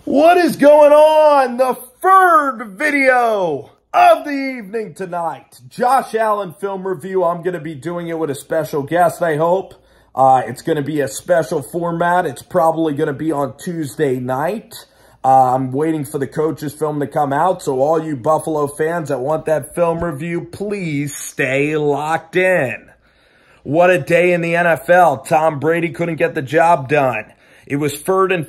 What is going on? The third video of the evening tonight. Josh Allen film review. I'm going to be doing it with a special guest, I hope. It's going to be a special format. It's probably going to be on Tuesday night. I'm waiting for the coach's film to come out, so all you Buffalo fans that want that film review, please stay locked in. What a day in the NFL. Tom Brady couldn't get the job done. It was second and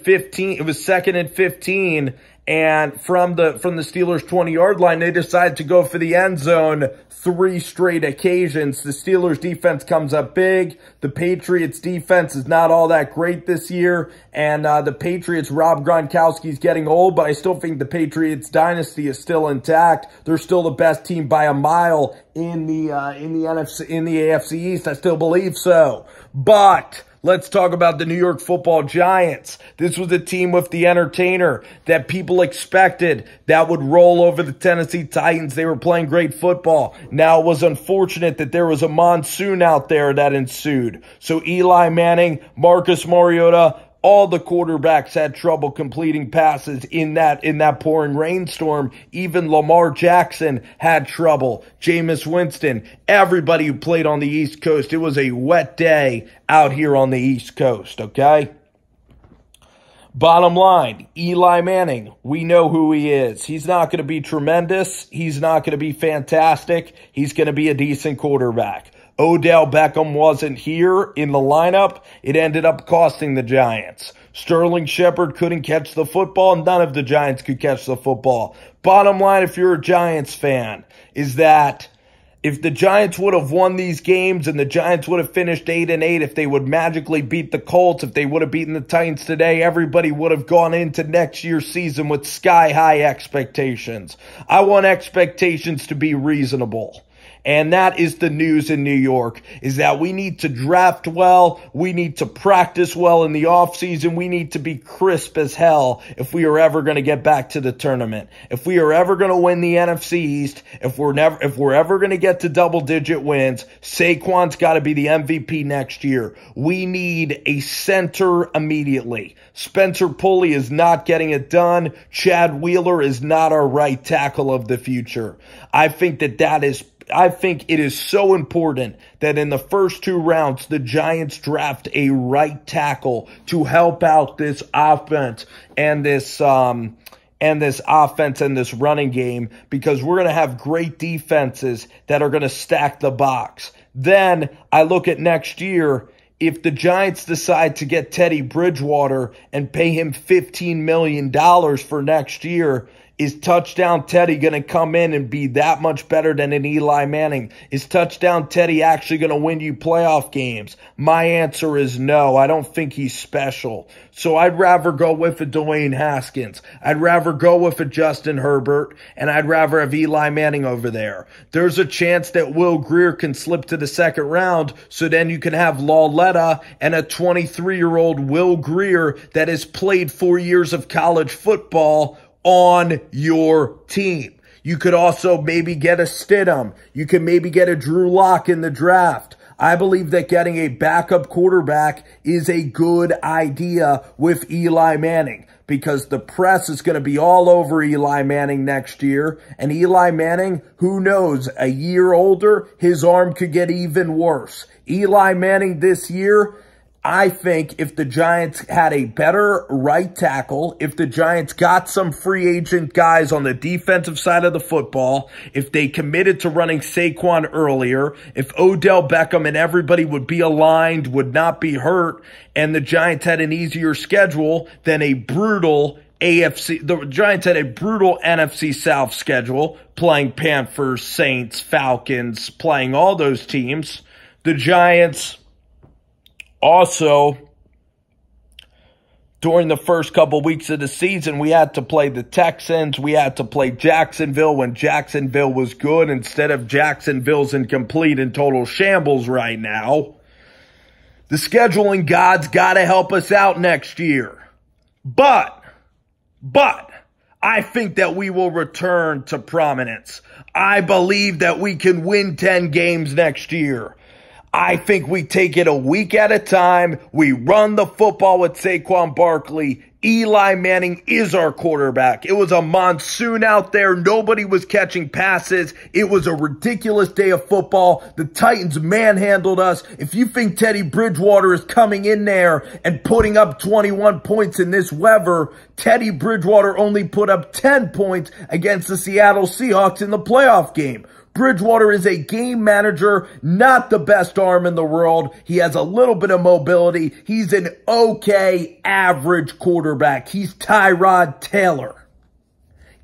15, and from the Steelers' 20-yard line, they decided to go for the end zone 3 straight occasions. The Steelers' defense comes up big. The Patriots' defense is not all that great this year, and the Patriots, Rob Gronkowski's getting old, but I still think the Patriots' dynasty is still intact. They're still the best team by a mile in the AFC East. I still believe so, but let's talk about the New York Football Giants. This was a team with the entertainer that people expected that would roll over the Tennessee Titans. They were playing great football. Now, it was unfortunate that there was a monsoon out there that ensued. So Eli Manning, Marcus Mariota, all the quarterbacks had trouble completing passes in that pouring rainstorm. Even Lamar Jackson had trouble. Jameis Winston, everybody who played on the East Coast. It was a wet day out here on the East Coast, okay? Bottom line, Eli Manning, we know who he is. He's not going to be tremendous. He's not going to be fantastic. He's going to be a decent quarterback. Odell Beckham wasn't here in the lineup. It ended up costing the Giants. Sterling Shepard couldn't catch the football. None of the Giants could catch the football. Bottom line, if you're a Giants fan, is that if the Giants would have won these games and the Giants would have finished 8-8, if they would magically beat the Colts, if they would have beaten the Titans today, everybody would have gone into next year's season with sky-high expectations. I want expectations to be reasonable. And that is the news in New York, is that we need to draft well, we need to practice well in the offseason, we need to be crisp as hell if we are ever going to get back to the tournament. If we are ever going to win the NFC East, if we're ever going to get to double-digit wins, Saquon's got to be the MVP next year. We need a center immediately. Spencer Pulley is not getting it done. Chad Wheeler is not our right tackle of the future. I think it is so important that in the first 2 rounds, the Giants draft a right tackle to help out this offense and this running game, because we're going to have great defenses that are going to stack the box. Then I look at next year. If the Giants decide to get Teddy Bridgewater and pay him $15 million for next year, is Touchdown Teddy going to come in and be that much better than an Eli Manning? Is Touchdown Teddy actually going to win you playoff games? My answer is no. I don't think he's special. So I'd rather go with a Dwayne Haskins. I'd rather go with a Justin Herbert, and I'd rather have Eli Manning over there. There's a chance that Will Grier can slip to the second round, so then you can have Lauletta and a 23-year-old Will Grier that has played 4 years of college football on your team. You could also maybe get a Stidham. You can maybe get a Drew Lock in the draft. I believe that getting a backup quarterback is a good idea with Eli Manning, because the press is going to be all over Eli Manning next year. And Eli Manning, who knows, a year older, his arm could get even worse. Eli Manning this year, I think if the Giants had a better right tackle, if the Giants got some free agent guys on the defensive side of the football, if they committed to running Saquon earlier, if Odell Beckham and everybody would be aligned, would not be hurt, and the Giants had an easier schedule than a brutal the Giants had a brutal NFC South schedule, playing Panthers, Saints, Falcons, playing all those teams. The Giants also, during the first couple weeks of the season, we had to play the Texans. We had to play Jacksonville when Jacksonville was good, instead of Jacksonville's in complete and total shambles right now. The scheduling gods got to help us out next year. But I think that we will return to prominence. I believe that we can win 10 games next year. I think we take it a week at a time. We run the football with Saquon Barkley Eli Manning is our quarterback. It was a monsoon out there. Nobody was catching passes. It was a ridiculous day of football. The Titans manhandled us. If you think Teddy Bridgewater is coming in there and putting up 21 points in this weather, Teddy Bridgewater only put up 10 points against the Seattle Seahawks in the playoff game. Bridgewater is a game manager, not the best arm in the world. He has a little bit of mobility. He's an okay, average quarterback. He's Tyrod Taylor.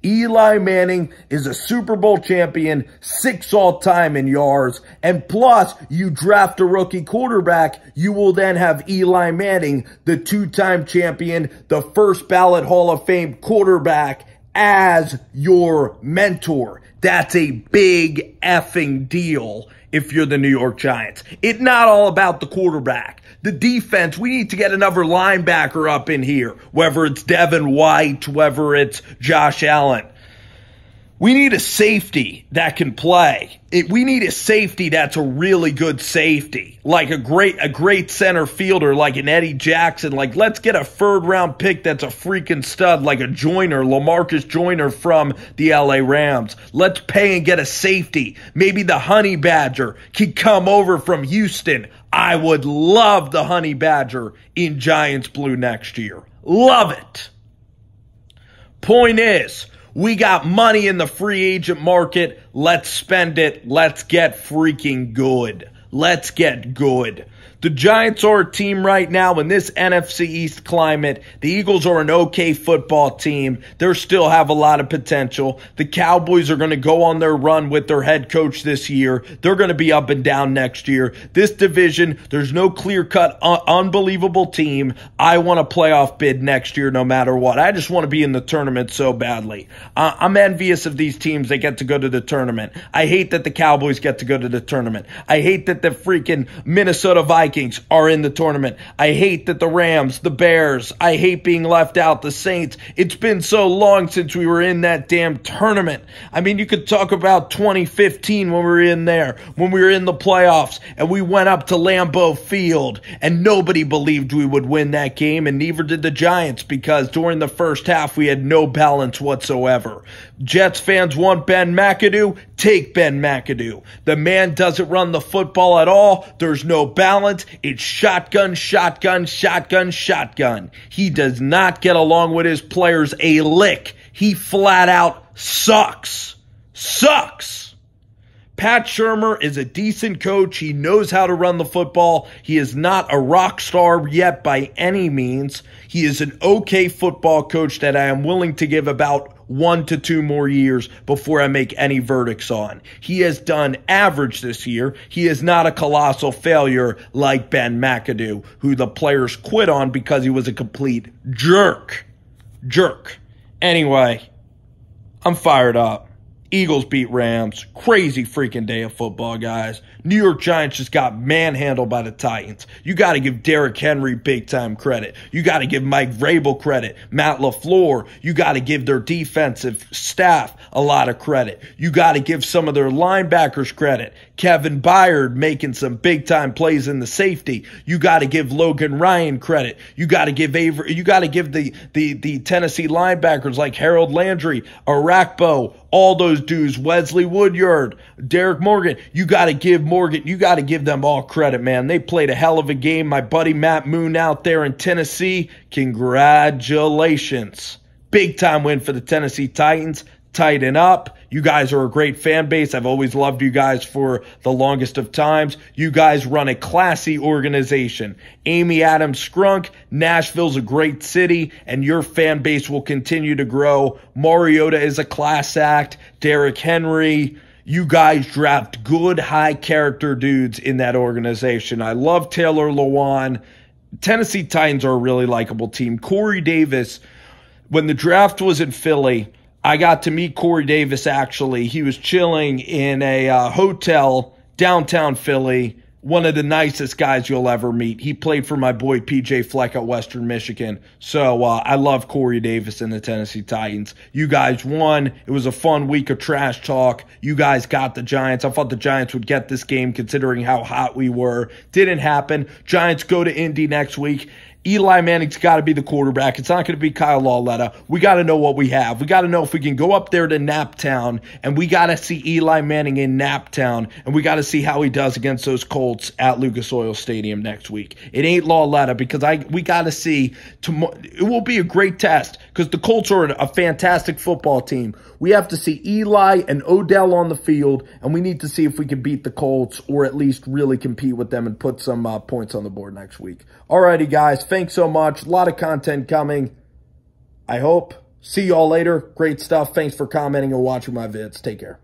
Eli Manning is a Super Bowl champion, 6th all-time in yards, and plus, you draft a rookie quarterback, you will then have Eli Manning, the 2-time champion, the first ballot Hall of Fame quarterback, as your mentor. That's a big effing deal if you're the New York Giants. It's not all about the quarterback. The defense, we need to get another linebacker up in here, whether it's Devin White, whether it's Josh Allen. We need a safety that can play. We need a safety that's a really good safety, like a great center fielder, like an Eddie Jackson. Like, let's get a 3rd-round pick that's a freaking stud, like a Joyner, LaMarcus Joyner from the LA Rams. Let's pay and get a safety. Maybe the Honey Badger can come over from Houston. I would love the Honey Badger in Giants blue next year. Love it. Point is, we got money in the free agent market. Let's spend it. Let's get freaking good. Let's get good. The Giants are a team right now in this NFC East climate. The Eagles are an okay football team. They still have a lot of potential. The Cowboys are going to go on their run with their head coach this year. They're going to be up and down next year. This division, there's no clear-cut, unbelievable team. I want a playoff bid next year no matter what. I just want to be in the tournament so badly. I'm envious of these teams that get to go to the tournament. I hate that the Cowboys get to go to the tournament. I hate that the freaking Minnesota Vikings are in the tournament. I hate that the Rams, the Bears, I hate being left out, the Saints. It's been so long since we were in that damn tournament. I mean, you could talk about 2015 when we were in there, when we were in the playoffs, and we went up to Lambeau Field, and nobody believed we would win that game, and neither did the Giants, because during the first half, we had no balance whatsoever. Jets fans want Ben McAdoo? Take Ben McAdoo. The man doesn't run the football at all. There's no balance. It's shotgun, shotgun, shotgun, shotgun. He does not get along with his players a lick. He flat out sucks. Sucks. Pat Shurmur is a decent coach. He knows how to run the football. He is not a rock star yet by any means. He is an okay football coach that I am willing to give about 1 to 2 more years before I make any verdicts on. He has done average this year. He is not a colossal failure like Ben McAdoo, who the players quit on because he was a complete jerk. Anyway, I'm fired up. Eagles beat Rams. Crazy freaking day of football, guys. New York Giants just got manhandled by the Titans. You got to give Derrick Henry big-time credit. You got to give Mike Vrabel credit. Matt LaFleur. You got to give their defensive staff a lot of credit. You got to give some of their linebackers credit. Kevin Byard making some big-time plays in the safety. You got to give Logan Ryan credit. You got to give the Tennessee linebackers like Harold Landry, Arakpo, all those dudes, Wesley Woodyard, Derek Morgan. You got to give them all credit, man. They played a hell of a game. My buddy Matt Moon out there in Tennessee, congratulations. Big time win for the Tennessee Titans. Tighten up. You guys are a great fan base. I've always loved you guys for the longest of times. You guys run a classy organization. Amy Adams Scrunk, Nashville's a great city, and your fan base will continue to grow. Mariota is a class act. Derrick Henry. You guys draft good, high-character dudes in that organization. I love Taylor Lewan. Tennessee Titans are a really likable team. Corey Davis, when the draft was in Philly, I got to meet Corey Davis, actually. He was chilling in a hotel downtown Philly. One of the nicest guys you'll ever meet. He played for my boy P.J. Fleck at Western Michigan. So I love Corey Davis and the Tennessee Titans. You guys won. It was a fun week of trash talk. You guys got the Giants. I thought the Giants would get this game considering how hot we were. Didn't happen. Giants go to Indy next week. Eli Manning's got to be the quarterback. It's not going to be Kyle Lauletta. We got to know what we have. We got to know if we can go up there to Naptown, and we got to see Eli Manning in Naptown, and we got to see how he does against those Colts at Lucas Oil Stadium next week. It ain't Lauletta, because we got to see tomorrow. It will be a great test because the Colts are a fantastic football team. We have to see Eli and Odell on the field, and we need to see if we can beat the Colts or at least really compete with them and put some points on the board next week. Alrighty, guys. Thanks so much. A lot of content coming, I hope. See y'all later. Great stuff. Thanks for commenting and watching my vids. Take care.